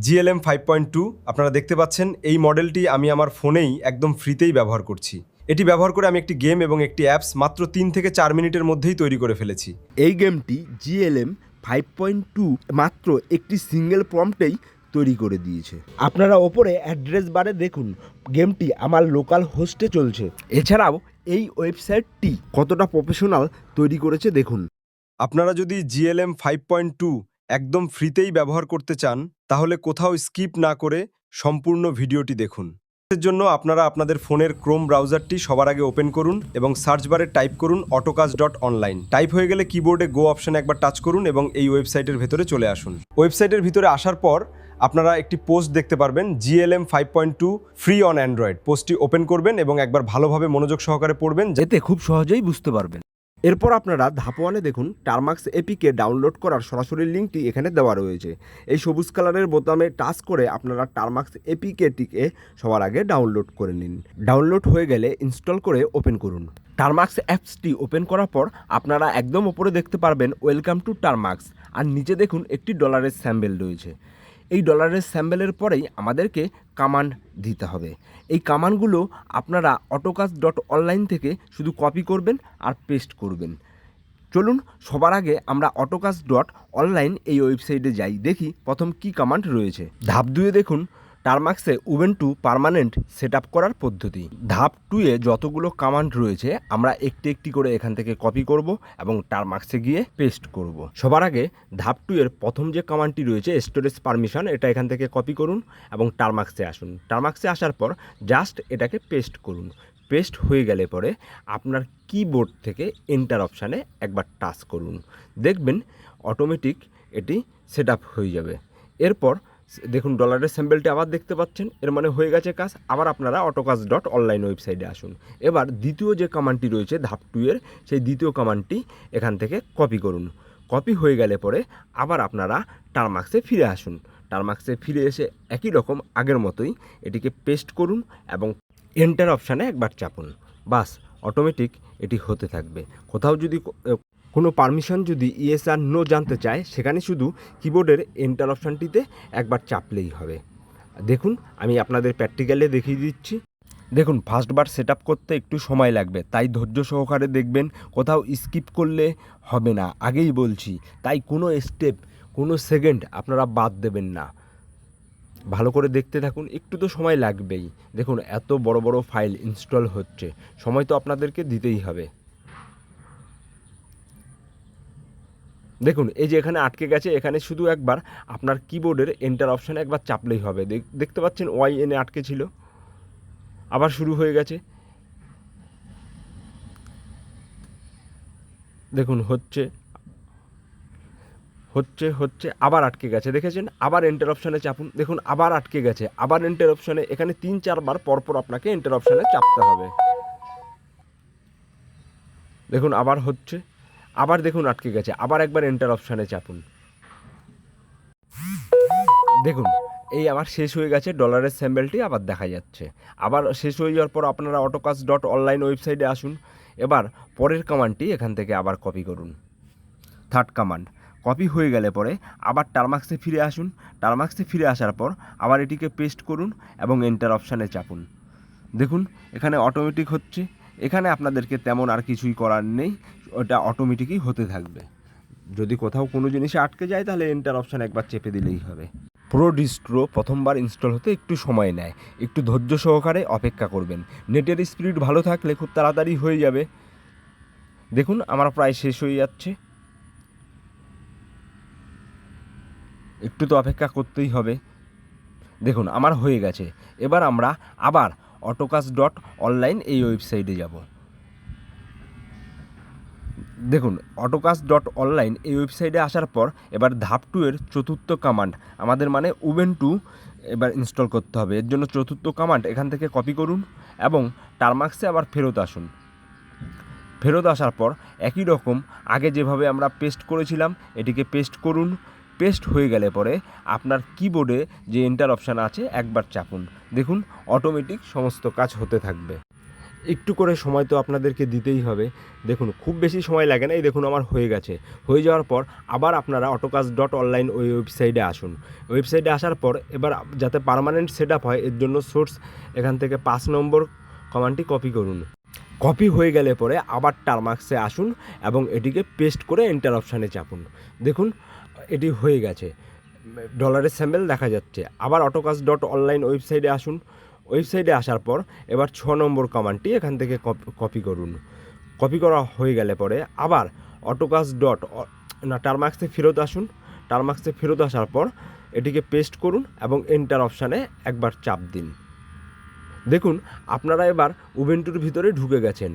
GLM 5.2 আপনারা দেখতে পাচ্ছেন এই মডেলটি আমি আমার ফোনেই একদম ফ্রিতেই ব্যবহার করছি। এটি ব্যবহার করে আমি একটি গেম এবং একটি অ্যাপস মাত্র 3 থেকে 4 মিনিটের মধ্যেই তৈরি করে ফেলেছি। এই গেমটি GLM 5.2 মাত্র একটি সিঙ্গেল প্রম্পটেই তৈরি করে দিয়েছে। আপনারা ওপরে অ্যাড্রেস বারে দেখুন গেমটি আমার লোকাল হোস্টে চলছে। এছাড়াও এই ওয়েবসাইটটি কতটা প্রফেশনাল তৈরি করেছে দেখুন। আপনারা যদি GLM 5.2 একদম ফ্রিতেই ব্যবহার করতে চান তাহলে কোথাও স্কিপ না করে সম্পূর্ণ ভিডিওটি দেখুন। এর জন্য আপনারা আপনাদের ফোনের ক্রোম ব্রাউজারটি সবার আগে ওপেন করুন এবং সার্চ বারে টাইপ করুন autocast.online। টাইপ হয়ে গেলে কিবোর্ডে গো অপশনে একবার টাচ করুন এবং এই ওয়েবসাইটের ভেতরে চলে আসুন। ওয়েবসাইটের ভিতরে আসার পর আপনারা একটি পোস্ট দেখতে পারবেন GLM 5.2 ফ্রি অন অ্যান্ড্রয়েড। পোস্টটি ওপেন করবেন এবং একবার ভালোভাবে মনোযোগ সহকারে পড়বেন, এতে খুব সহজেই বুঝতে পারবেন। এরপর আপনারা ধাপ 1-এ দেখুন টারমাক্স এপিকে ডাউনলোড করার সরাসরি লিঙ্কটি এখানে দেওয়া রয়েছে। এই সবুজ কালারের বোতামে টাচ করে আপনারা টারমাক্স এপিকেটিকে সবার আগে ডাউনলোড করে নিন। ডাউনলোড হয়ে গেলে ইনস্টল করে ওপেন করুন। টারমাক্স অ্যাপসটি ওপেন করার পর আপনারা একদম ওপরে দেখতে পারবেন ওয়েলকাম টু টারমাক্স, আর নিচে দেখুন একটি ডলারের স্যাম্বেল রয়েছে। এই ডলারের স্যাম্বেলের পরেই আমাদেরকে কামান্ড দিতে হবে। এই কামান্ডগুলো আপনারা autocast.online থেকে শুধু কপি করবেন আর পেস্ট করবেন। চলুন সবার আগে আমরা autocast.online এই ওয়েবসাইটে যাই, দেখি প্রথম কি কামান্ড রয়েছে। ধাপ 2-এ দেখুন টারমাক্সে উবেন্টু পার্মানেন্ট সেট আপ করার পদ্ধতি। ধাপ 2-এ যতগুলো কামান্ড রয়েছে আমরা একটি একটি করে এখান থেকে কপি করব এবং টারমাক্সে গিয়ে পেস্ট করব। সবার আগে ধাপ 2-এর প্রথম যে কামান্ডটি রয়েছে স্টোরেজ পারমিশন, এটা এখান থেকে কপি করুন এবং টারমাক্সে আসুন। টারমাক্সে আসার পর জাস্ট এটাকে পেস্ট করুন। পেস্ট হয়ে গেলে পরে আপনার কিবোর্ড থেকে এন্টার অপশানে একবার টাচ করুন, দেখবেন অটোমেটিক এটি সেট আপ হয়ে যাবে। এরপর দেখুন ডলারের স্যাম্পলটি আবার দেখতে পাচ্ছেন, এর মানে হয়ে গেছে কাজ। আবার আপনারা autocast.online ওয়েবসাইটে আসুন। এবার দ্বিতীয় যে কামান্ডটি রয়েছে ধাপ 2-এর, সেই দ্বিতীয় কামান্ডটি এখান থেকে কপি করুন। কপি হয়ে গেলে পরে আবার আপনারা টারমাক্সে ফিরে আসুন। টারমাক্সে ফিরে এসে একই রকম আগের মতোই এটিকে পেস্ট করুন এবং এন্টার অপশানে একবার চাপুন। বাস অটোমেটিক এটি হতে থাকবে। কোথাও যদি কোনো পারমিশন যদি ইয়েস আর নো জানতে চায়, সেখানে শুধু কিবোর্ডের এন্টার অপশানটিতে একবার চাপলেই হবে। দেখুন আমি আপনাদের প্র্যাকটিক্যালে দেখিয়ে দিচ্ছি। দেখুন ফার্স্টবার সেট আপ করতে একটু সময় লাগবে, তাই ধৈর্য সহকারে দেখবেন। কোথাও স্কিপ করলে হবে না, আগেই বলছি। তাই কোনো স্টেপ, কোনো সেকেন্ড আপনারা বাদ দেবেন না। ভালো করে দেখতে থাকুন, একটু তো সময় লাগবেই। দেখুন এত বড় বড় ফাইল ইনস্টল হচ্ছে, সময় তো আপনাদেরকে দিতেই হবে। দেখুন এই যে এখানে আটকে গেছে, এখানে শুধু একবার আপনার কিবোর্ডের এন্টার অপশানে একবার চাপলেই হবে। দেখতে পাচ্ছেন YN আটকে ছিল, আবার শুরু হয়ে গেছে। দেখুন হচ্ছে হচ্ছে হচ্ছে আবার আটকে গেছে, দেখেছেন? আবার এন্টার অপশানে চাপুন, দেখুন আবার আটকে গেছে। আবার এন্টার অপশানে, এখানে 3-4 বার পরপর আপনাকে এন্টার অপশানে চাপতে হবে। দেখুন আবার হচ্ছে, আবার দেখুন আটকে গেছে, আবার একবার এন্টার অপশানে চাপুন। দেখুন এই আমার শেষ হয়ে গেছে, ডলারের স্যাম্পলটি আবার দেখা যাচ্ছে। আবার শেষ হয়ে যাওয়ার পর আপনারা autocast.online ওয়েবসাইটে আসুন। এবার পরের কমান্ডটি এখান থেকে আবার কপি করুন। থার্ড কমান্ড কপি হয়ে গেলে পরে আবার টারমাক্সে ফিরে আসুন। টারমাক্সে ফিরে আসার পর আবার এটিকে পেস্ট করুন এবং এন্টার অপশানে চাপুন। দেখুন এখানে অটোমেটিক হচ্ছে। এখানে আপনাদেরকে তেমন আর কিছুই করার নেই, ওটা অটোমেটিকই হতে থাকবে। যদি কোথাও কোনো জিনিসে আটকে যায় তাহলে এন্টার অপশান একবার চেপে দিলেই হবে। প্রো ডিস্ট্রো প্রথমবার ইনস্টল হতে একটু সময় নেয়, একটু ধৈর্য সহকারে অপেক্ষা করবেন। নেটের স্পিড ভালো থাকলে খুব তাড়াতাড়ি হয়ে যাবে। দেখুন আমার প্রায় শেষ হয়ে যাচ্ছে, একটু তো অপেক্ষা করতেই হবে। দেখুন আমার হয়ে গেছে। এবার আমরা আবার autocast.online এই ওয়েবসাইটে যাব। দেখুন autocast.online এই ওয়েবসাইটে আসার পর এবার ধাপ 2-এর চতুর্থ কামান্ড, আমাদের মানে উবেন্টু এবার ইনস্টল করতে হবে। এর জন্য চতুর্থ কামান্ড এখান থেকে কপি করুন এবং টারমাক্সে আবার ফেরত আসুন। ফেরত আসার পর একই রকম আগে যেভাবে আমরা পেস্ট করেছিলাম এটিকে পেস্ট করুন। পেস্ট হয়ে গেলে পরে আপনার কিবোর্ডে যে এন্টার অপশান আছে একবার চাপুন। দেখুন অটোমেটিক সমস্ত কাজ হতে থাকবে। একটু করে সময় তো আপনাদেরকে দিতেই হবে। দেখুন খুব বেশি সময় লাগে না, এই দেখুন আমার হয়ে গেছে। হয়ে যাওয়ার পর আবার আপনারা autocast.online ওই ওয়েবসাইটে আসুন। ওয়েবসাইটে আসার পর এবার যাতে পার্মানেন্ট সেট আপ হয় এর জন্য সোর্স এখান থেকে 5 নম্বর কমান্ডটি কপি করুন। কপি হয়ে গেলে পরে আবার টারমার্কসে আসুন এবং এটিকে পেস্ট করে এন্টার অপশানে চাপুন। দেখুন এটি হয়ে গেছে, ডলারের স্যাম্পল দেখা যাচ্ছে। আবার autocast.online ওয়েবসাইটে আসুন। ওয়েবসাইটে আসার পর এবার 6 নম্বর কমান্ডটি এখান থেকে কপি করুন। কপি করা হয়ে গেলে পরে আবার টারমার্কসে ফেরত আসুন। টারমার্কসে ফেরত আসার পর এটিকে পেস্ট করুন এবং এন্টার অপশানে একবার চাপ দিন। দেখুন আপনারা এবার উবেন্টুর ভিতরে ঢুকে গেছেন।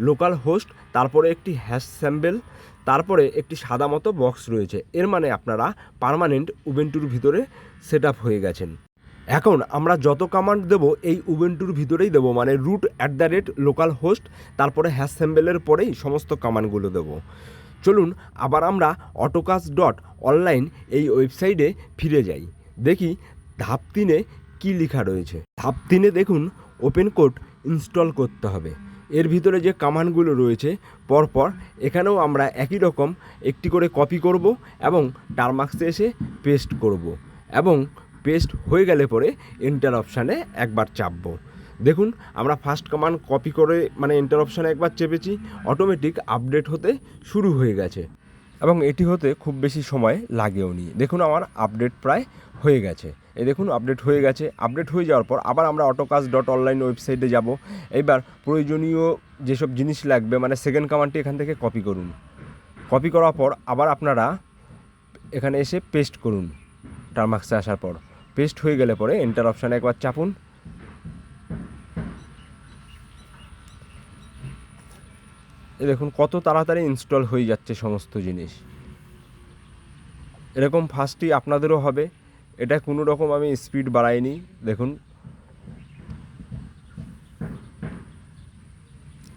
@লোকাল হোস্ট, তারপরে একটি হ্যাশ স্যাম্পল, তারপরে একটি সাদা মতো বক্স রয়েছে। এর মানে আপনারা পার্মানেন্ট উবেন্টুর ভিতরে সেট আপ হয়ে গেছেন। এখন আমরা যত কমান্ড দেবো এই উবেন্টুর ভিতরেই দেবো, মানে @লোকাল হোস্ট, তারপরে হ্যাশ স্যাম্পলের পরেই সমস্ত কমান্ডগুলো দেবো। চলুন আবার আমরা autocast.online এই ওয়েবসাইটে ফিরে যাই, দেখি ধাপ 3-এ কী লেখা রয়েছে। ধাপ 3-এ দেখুন ওপেন কোড ইনস্টল করতে হবে। এর ভিতরে যে কমান্ডগুলো রয়েছে পরপর এখানেও আমরা একই রকম একটি করে কপি করব এবং টারমার্কসে এসে পেস্ট করব এবং পেস্ট হয়ে গেলে পরে এন্টার অপশানে একবার চাপবো। দেখুন আমরা ফার্স্ট কমান্ড কপি করে মানে এন্টার অপশানে একবার চেপেছি, অটোমেটিক আপডেট হতে শুরু হয়ে গেছে এবং এটি হতে খুব বেশি সময় লাগেও নি। দেখুন আমার আপডেট প্রায় হয়ে গেছে। এই দেখুন আপডেট হয়ে গেছে। আপডেট হয়ে যাওয়ার পর আবার আমরা autocast.online ওয়েবসাইটে যাব। এইবার প্রয়োজনীয় যেসব জিনিস লাগবে মানে সেকেন্ড কমান্ডটি এখান থেকে কপি করুন। কপি করার পর আবার আপনারা এখানে এসে পেস্ট করুন। টারমার্কসে আসার পর পেস্ট হয়ে গেলে পরে এন্টার অপশানে একবার চাপুন। এই দেখুন কত তাড়াতাড়ি ইনস্টল হয়ে যাচ্ছে সমস্ত জিনিস। এরকম ফাস্টই আপনাদেরও হবে। এটা কোনো রকম আমি স্পিড বাড়াইনি। দেখুন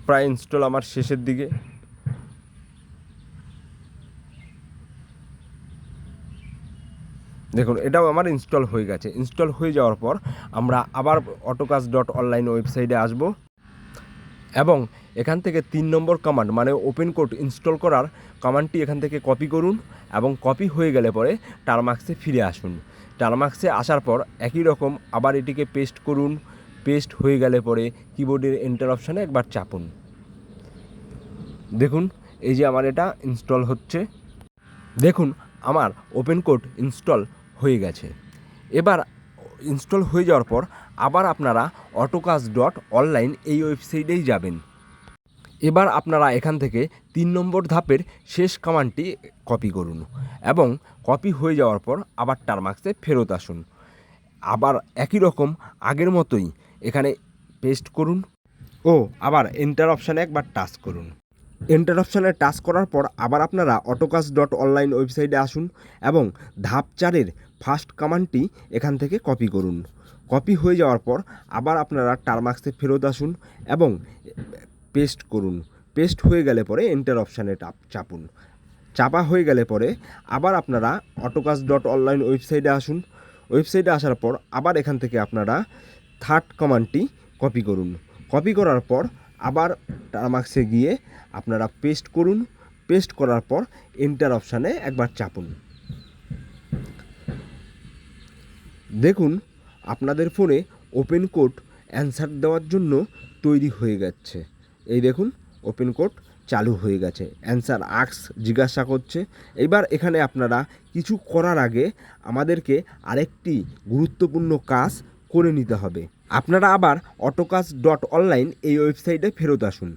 প্রায় ইনস্টল আমার শেষের দিকে। দেখুন এটাও আমার ইনস্টল হয়ে গেছে। ইনস্টল হয়ে যাওয়ার পর আমরা আবার autocast.online ওয়েবসাইটে আসব এবং এখান থেকে 3 নম্বর কমান্ড মানে ওপেন কোড ইনস্টল করার কমান্ডটি এখান থেকে কপি করুন এবং কপি হয়ে গেলে পরে টারমার্কসে ফিরে আসুন। টারমার্কসে আসার পর একই রকম আবার এটিকে পেস্ট করুন। পেস্ট হয়ে গেলে পরে কিবোর্ডের এন্টার অপশানে একবার চাপুন। দেখুন এই যে আমার এটা ইনস্টল হচ্ছে। দেখুন আমার ওপেন কোড ইনস্টল হয়ে গেছে। এবার ইনস্টল হয়ে যাওয়ার পর আবার আপনারা autocast.online এই ওয়েবসাইটেই যাবেন। এবার আপনারা এখান থেকে 3 নম্বর ধাপের শেষ কমান্ডটি কপি করুন এবং কপি হয়ে যাওয়ার পর আবার টারমার্কসে ফেরত আসুন। আবার একই রকম আগের মতোই এখানে পেস্ট করুন ও আবার এন্টার অপশানে একবার টাচ করুন। এন্টার অপশানে টাচ করার পর আবার আপনারা autocast.online ওয়েবসাইটে আসুন এবং ধাপ 4-এর ফার্স্ট কমান্ডটি এখান থেকে কপি করুন। কপি হয়ে যাওয়ার পর আবার আপনারা টারমার্কসে ফেরত আসুন এবং পেস্ট করুন। পেস্ট হয়ে গেলে পরে এন্টার অপশানে চাপুন। চাপা হয়ে গেলে পরে আবার আপনারা autocast.online ওয়েবসাইটে আসুন। ওয়েবসাইটে আসার পর আবার এখান থেকে আপনারা থার্ড কমান্ডটি কপি করুন। কপি করার পর আবার টারমার্কসে গিয়ে আপনারা পেস্ট করুন। পেস্ট করার পর এন্টার অপশানে একবার চাপুন। দেখুন আপনাদের ফোনে ওপেন কোড অ্যান্সার দেওয়ার জন্য তৈরি হয়ে যাচ্ছে। এই দেখুন ওপেন কোড চালু হয়ে গেছে, অ্যান্সার আস্ক জিজ্ঞাসা করছে। এবার এখানে আপনারা কিছু করার আগে আমাদেরকে আরেকটি গুরুত্বপূর্ণ কাজ করে নিতে হবে। আপনারা আবার autocast.online এই ওয়েবসাইটে ফেরত আসুন।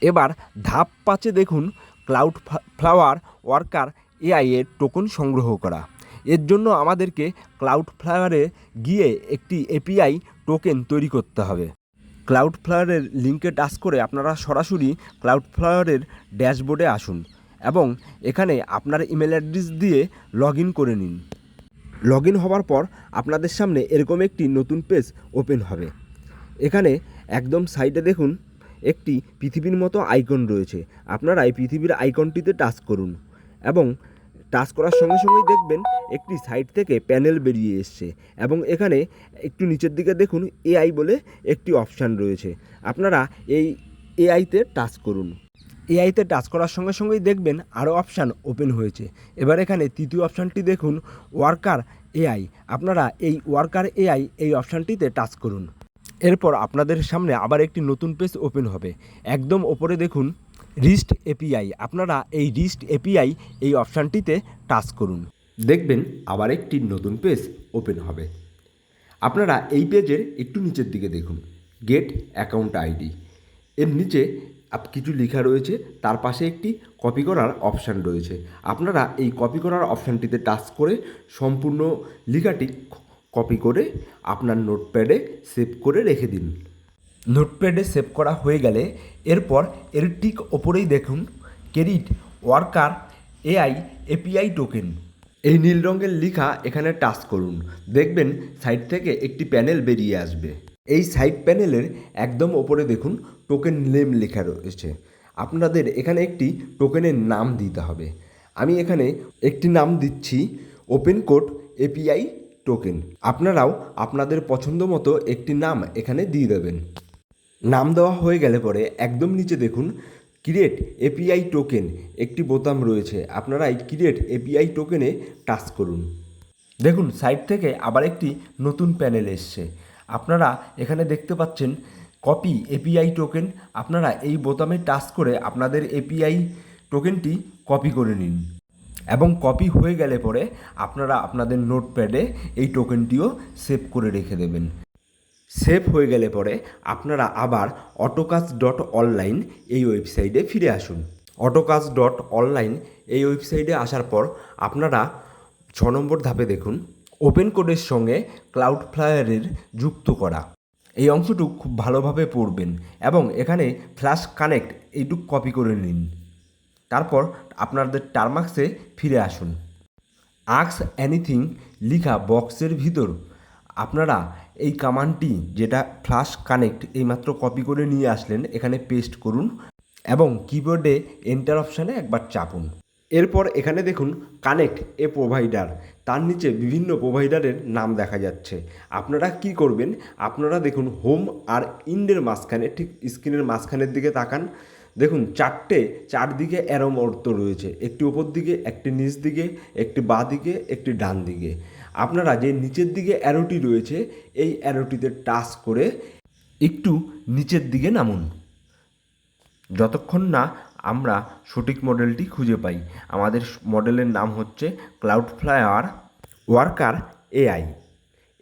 এবার ধাপ 5-এ দেখুন ক্লাউডফ্লাওয়ার ওয়ার্কার এআই এর টোকন সংগ্রহ করা। এর জন্য আমাদেরকে ক্লাউডফ্লাওয়ারে গিয়ে একটি এপিআই টোকেন তৈরি করতে হবে। ক্লাউডফ্লাওয়ারের লিঙ্কে টাচ করে আপনারা সরাসরি ক্লাউডফ্লাওয়ারের ড্যাশবোর্ডে আসুন এবং এখানে আপনার ইমেল অ্যাড্রেস দিয়ে লগ ইন করে নিন। লগ ইন হওয়ার পর আপনাদের সামনে এরকম একটি নতুন পেজ ওপেন হবে। এখানে একদম সাইডে দেখুন একটি পৃথিবীর মতো আইকন রয়েছে। আপনারা এই পৃথিবীর আইকনটিতে টাচ করুন এবং টাচ করার সঙ্গে সঙ্গেই দেখবেন একটি সাইড থেকে প্যানেল বেরিয়ে এসছে এবং এখানে একটু নিচের দিকে দেখুন এআই বলে একটি অপশান রয়েছে। আপনারা এই এআইতে টাচ করুন। এআইতে টাচ করার সঙ্গে সঙ্গেই দেখবেন আরও অপশান ওপেন হয়েছে। এবার এখানে তৃতীয় অপশানটি দেখুন ওয়ার্কার এআই। আপনারা এই ওয়ার্কার এআই এই অপশানটিতে টাচ করুন। এরপর আপনাদের সামনে আবার একটি নতুন পেজ ওপেন হবে। একদম ওপরে দেখুন রিস্ট এপিআই। আপনারা এই রিস্ট এপিআই এই অপশানটিতে টাচ করুন। দেখবেন আবার একটি নতুন পেজ ওপেন হবে। আপনারা এই পেজের একটু নিচের দিকে দেখুন গেট অ্যাকাউন্ট আইডি। এর নিচে কিছু লেখা রয়েছে, তার পাশে একটি কপি করার অপশান রয়েছে। আপনারা এই কপি করার অপশানটিতে টাচ করে সম্পূর্ণ লেখাটি কপি করে আপনার নোটপ্যাডে সেভ করে রেখে দিন। নোটপ্যাডে সেভ করা হয়ে গেলে এরপর এর ঠিক ওপরেই দেখুন credit worker AI API token. এই নীল রঙের লেখা এখানে টাচ করুন। দেখবেন সাইড থেকে একটি প্যানেল বেরিয়ে আসবে। এই সাইড প্যানেলের একদম ওপরে দেখুন টোকেন নেম লেখা রয়েছে। আপনাদের এখানে একটি টোকেনের নাম দিতে হবে। আমি এখানে একটি নাম দিচ্ছি ওপেন কোড এপিআই টোকেন। আপনারাও আপনাদের পছন্দ মতো একটি নাম এখানে দিয়ে দেবেন। নাম দেওয়া হয়ে গেলে পরে একদম নিচে দেখুন ক্রিয়েট এপিআই টোকেন একটি বোতাম রয়েছে। আপনারা এই ক্রিয়েট এপিআই টোকেনে টাচ করুন। দেখুন সাইড থেকে আবার একটি নতুন প্যানেল এসছে। আপনারা এখানে দেখতে পাচ্ছেন কপি এপিআই টোকেন। আপনারা এই বোতামে টাচ করে আপনাদের এপিআই টোকেনটি কপি করে নিন এবং কপি হয়ে গেলে পরে আপনারা আপনাদের নোটপ্যাডে এই টোকেনটিও সেভ করে রেখে দেবেন। সেভ হয়ে গেলে পরে আপনারা আবার autocast.online এই ওয়েবসাইটে ফিরে আসুন। autocast.online এই ওয়েবসাইটে আসার পর আপনারা 6 নম্বর ধাপে দেখুন ওপেন কোডের সঙ্গে ক্লাউডফ্লায়ারের যুক্ত করা। এই অংশটুকু খুব ভালোভাবে পড়বেন এবং এখানে ফ্ল্যাশ কানেক্ট এইটুক কপি করে নিন। তারপর আপনাদের টার্মাক্সে ফিরে আসুন। আস্ক এনিথিং লিখা বক্সের ভিতর আপনারা এই কমান্ডটি যেটা ফ্ল্যাশ কানেক্ট এইমাত্র কপি করে নিয়ে আসলেন এখানে পেস্ট করুন এবং কিবোর্ডে এন্টার অপশানে একবার চাপুন। এরপর এখানে দেখুন কানেক্ট এ প্রোভাইডার, তার নিচে বিভিন্ন প্রোভাইডারের নাম দেখা যাচ্ছে। আপনারা কি করবেন, আপনারা দেখুন হোম আর ইন্ডের মাঝখানে ঠিক স্ক্রিনের মাঝখানের দিকে তাকান। দেখুন চারদিকে অ্যারো মর্ত রয়েছে, একটি ওপর দিকে, একটি নিচ দিকে, একটি বাঁ দিকে, একটি ডান দিকে। আপনারা যে নিচের দিকে অ্যারোটি রয়েছে এই অ্যারোটিতে টাচ করে একটু নিচের দিকে নামুন যতক্ষণ না আমরা সঠিক মডেলটি খুঁজে পাই। আমাদের মডেলের নাম হচ্ছে ক্লাউডফ্লাওয়ার ওয়ার্কার এআই।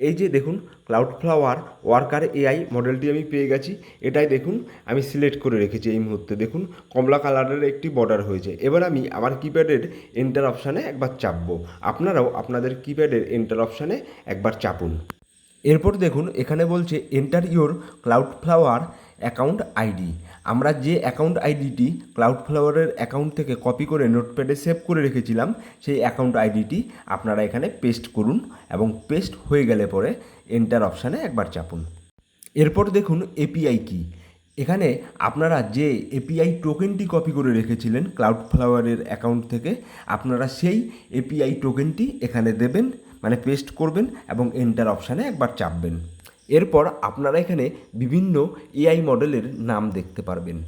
এই যে দেখুন ক্লাউডফ্লাওয়ার ওয়ার্কার এআই মডেলটি আমি পেয়ে গেছি। এটাই দেখুন আমি সিলেক্ট করে রেখেছি এই মুহূর্তে। দেখুন কমলা কালারের একটি বর্ডার হয়েছে। এবার আমি আমার কিপ্যাডের এন্টার অপশানে একবার চাপবো। আপনারাও আপনাদের কিপ্যাডের এন্টার অপশানে একবার চাপুন। এরপর দেখুন এখানে বলছে এন্টার ইওর ক্লাউডফ্লাওয়ার অ্যাকাউন্ট আইডি। আমরা যে অ্যাকাউন্ট আইডিটি ক্লাউডফ্লাওয়ারের অ্যাকাউন্ট থেকে কপি করে নোটপ্যাডে সেভ করে রেখেছিলাম সেই অ্যাকাউন্ট আইডিটি আপনারা এখানে পেস্ট করুন এবং পেস্ট হয়ে গেলে পরে এন্টার অপশানে একবার চাপুন। এরপর দেখুন এপিআই কি। এখানে আপনারা যে এপিআই টোকেনটি কপি করে রেখেছিলেন ক্লাউডফ্লাওয়ারের অ্যাকাউন্ট থেকে আপনারা সেই এপিআই টোকেনটি এখানে দেবেন, মানে পেস্ট করবেন এবং এন্টার অপশানে একবার চাপবেন। এরপর আপনারা এখানে বিভিন্ন এআই মডেলের নাম দেখতে পারবেন।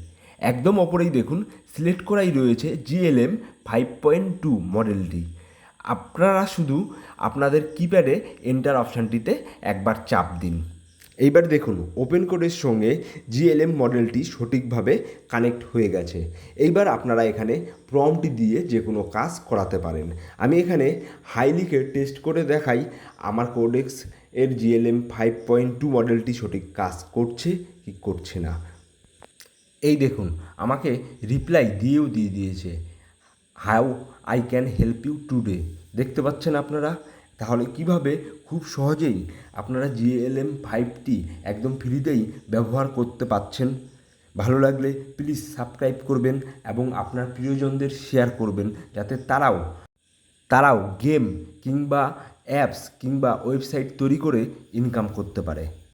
একদম ওপরেই দেখুন সিলেক্ট করাই রয়েছে GLM 5.2 মডেলটি। আপনারা শুধু আপনাদের কিপ্যাডে এন্টার অপশানটিতে একবার চাপ দিন। এইবার দেখুন ওপেন কোডের সঙ্গে GLM মডেলটি সঠিকভাবে কানেক্ট হয়ে গেছে। এইবার আপনারা এখানে প্রম্পট দিয়ে যে কোনো কাজ করাতে পারেন। আমি এখানে হাইলিকে টেস্ট করে দেখাই আমার কোডেক্স এর GLM 5.2 মডেলটি সঠিক কাজ করছে কি করছে না। এই দেখুন আমাকে রিপ্লাই দিয়ে দিয়েছে how I can help you today. দেখতে পাচ্ছেন আপনারা? তাহলে কিভাবে খুব সহজেই আপনারা GLM 5টি একদম ফ্রিতেই ব্যবহার করতে পাচ্ছেন। ভালো লাগলে প্লিজ সাবস্ক্রাইব করবেন এবং আপনার প্রিয়জনদের শেয়ার করবেন যাতে তারাও গেম কিংবা অ্যাপস কিংবা ওয়েবসাইট তৈরি করে ইনকাম করতে পারে।